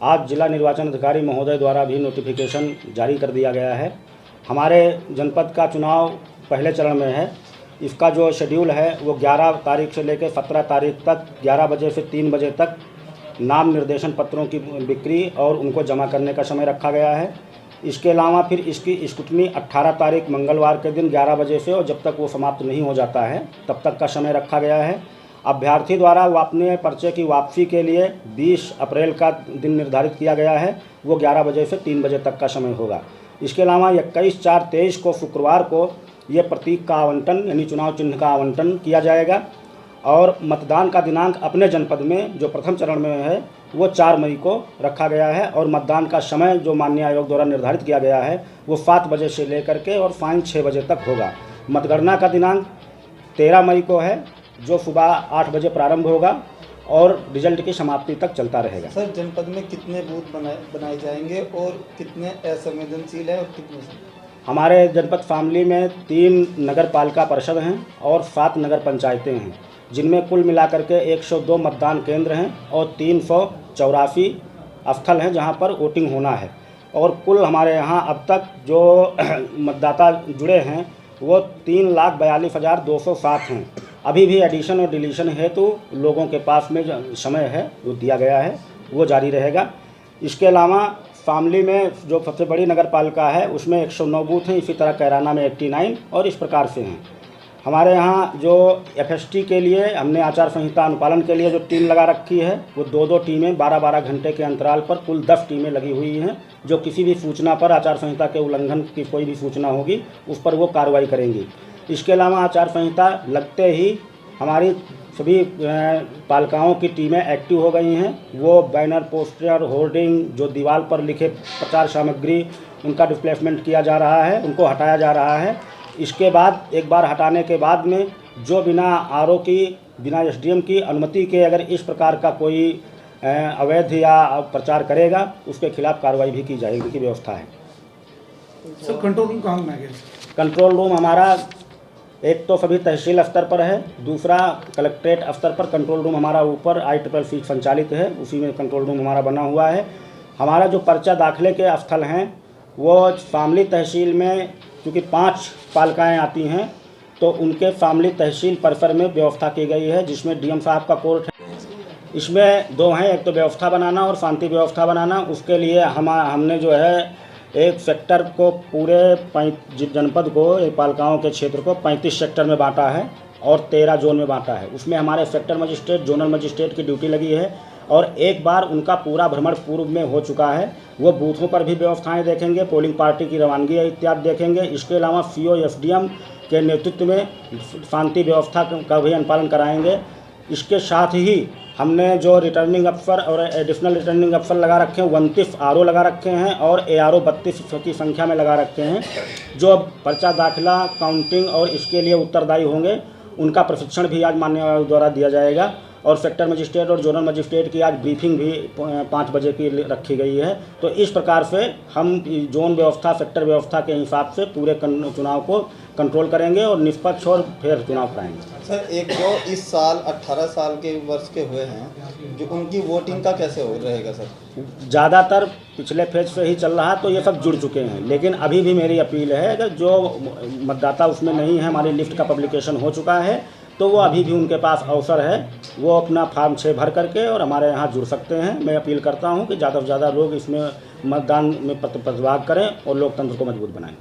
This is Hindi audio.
आज जिला निर्वाचन अधिकारी महोदय द्वारा भी नोटिफिकेशन जारी कर दिया गया है। हमारे जनपद का चुनाव पहले चरण में है। इसका जो शेड्यूल है वो 11 तारीख से लेकर 17 तारीख तक 11 बजे से 3 बजे तक नाम निर्देशन पत्रों की बिक्री और उनको जमा करने का समय रखा गया है। इसके अलावा फिर इसकी स्क्रूटनी 18 तारीख मंगलवार के दिन 11 बजे से और जब तक वो समाप्त नहीं हो जाता है तब तक का समय रखा गया है। अभ्यर्थी द्वारा अपने पर्चे की वापसी के लिए 20 अप्रैल का दिन निर्धारित किया गया है, वो 11 बजे से 3 बजे तक का समय होगा। इसके अलावा 21/4/23 को शुक्रवार को ये प्रतीक का आवंटन यानी चुनाव चिन्ह का आवंटन किया जाएगा और मतदान का दिनांक अपने जनपद में जो प्रथम चरण में है वो 4 मई को रखा गया है और मतदान का समय जो माननीय आयोग द्वारा निर्धारित किया गया है वो 7 बजे से लेकर के और फाइन 6 बजे तक होगा। मतगणना का दिनांक 13 मई को है जो सुबह 8 बजे प्रारंभ होगा और रिजल्ट की समाप्ति तक चलता रहेगा। सर, जनपद में कितने बूथ बनाए जाएंगे और कितने असंवेदनशील है और कितने? हमारे जनपद फैमिली में 3 नगर पालिका परिषद हैं और 7 नगर पंचायतें हैं, जिनमें कुल मिलाकर के 102 मतदान केंद्र हैं और 384 स्थल हैं जहां पर वोटिंग होना है। और कुल हमारे यहां अब तक जो मतदाता जुड़े हैं वो 3,42,207 हैं। अभी भी एडिशन और डिलीशन हेतु लोगों के पास में जो समय है वो दिया गया है, वो जारी रहेगा। इसके अलावा फैमिली में जो सबसे बड़ी नगर पालिका है उसमें 109 बूथ हैं, इसी तरह कैराना में 89 और इस प्रकार से हैं। हमारे यहाँ जो FST के लिए हमने आचार संहिता अनुपालन के लिए जो टीम लगा रखी है वो 2-2 टीमें 12-12 घंटे के अंतराल पर कुल 10 टीमें लगी हुई हैं, जो किसी भी सूचना पर आचार संहिता के उल्लंघन की कोई भी सूचना होगी उस पर वो कार्रवाई करेंगी। इसके अलावा आचार संहिता लगते ही हमारी सभी पालिकाओं की टीमें एक्टिव हो गई हैं। वो बैनर, पोस्टर, होर्डिंग, जो दीवार पर लिखे प्रचार सामग्री उनका डिस्प्लेसमेंट किया जा रहा है, उनको हटाया जा रहा है। इसके बाद एक बार हटाने के बाद में जो बिना RO की, बिना SDM की अनुमति के अगर इस प्रकार का कोई अवैध या प्रचार करेगा उसके खिलाफ कार्रवाई भी की जाएगी की व्यवस्था है। सर, कंट्रोल रूम कहाँ बनाया गया? कंट्रोल रूम हमारा एक तो सभी तहसील स्तर पर है, दूसरा कलेक्ट्रेट स्तर पर कंट्रोल रूम हमारा ऊपर ICCC संचालित है, उसी में कंट्रोल रूम हमारा बना हुआ है। हमारा जो पर्चा दाखिले के स्थल हैं वो शामली तहसील में, क्योंकि 5 पालिकाएँ आती हैं तो उनके शामली तहसील परिसर में व्यवस्था की गई है, जिसमें DM साहब का कोर्ट है। इसमें 2 हैं, एक तो व्यवस्था बनाना और शांति व्यवस्था बनाना। उसके लिए हमने जो है एक सेक्टर को पूरे जनपद को, पालिकाओं के क्षेत्र को 35 सेक्टर में बांटा है और 13 जोन में बांटा है। उसमें हमारे सेक्टर मजिस्ट्रेट, जोनल मजिस्ट्रेट की ड्यूटी लगी है और एक बार उनका पूरा भ्रमण पूर्व में हो चुका है। वो बूथों पर भी व्यवस्थाएं देखेंगे, पोलिंग पार्टी की रवानगी इत्यादि देखेंगे। इसके अलावा CO SDM के नेतृत्व में शांति व्यवस्था का भी अनुपालन कराएंगे। इसके साथ ही हमने जो रिटर्निंग अफसर और एडिशनल रिटर्निंग अफसर लगा रखे हैं, 29 RO लगा रखे हैं और ARO 32 की संख्या में लगा रखे हैं, जो पर्चा दाखिला, काउंटिंग और इसके लिए उत्तरदायी होंगे। उनका प्रशिक्षण भी आज माननीय आयोग द्वारा दिया जाएगा और सेक्टर मजिस्ट्रेट और जोनल मजिस्ट्रेट की आज ब्रीफिंग भी 5 बजे की रखी गई है। तो इस प्रकार से हम जोन व्यवस्था, सेक्टर व्यवस्था के हिसाब से पूरे चुनाव को कंट्रोल करेंगे और निष्पक्ष और फेयर चुनाव कराएंगे। सर, एक जो इस साल 18 साल के वर्ष के हुए हैं, जो उनकी वोटिंग का कैसे रहेगा सर? ज़्यादातर पिछले फेज से ही चल रहा है तो ये सब जुड़ चुके हैं, लेकिन अभी भी मेरी अपील है अगर जो मतदाता उसमें नहीं है, हमारी लिस्ट का पब्लिकेशन हो चुका है तो वो अभी भी उनके पास अवसर है, वो अपना फॉर्म 6 भर करके और हमारे यहाँ जुड़ सकते हैं। मैं अपील करता हूँ कि ज़्यादा से ज़्यादा लोग इसमें मतदान में प्रतिभाग करें और लोकतंत्र को मजबूत बनाएं।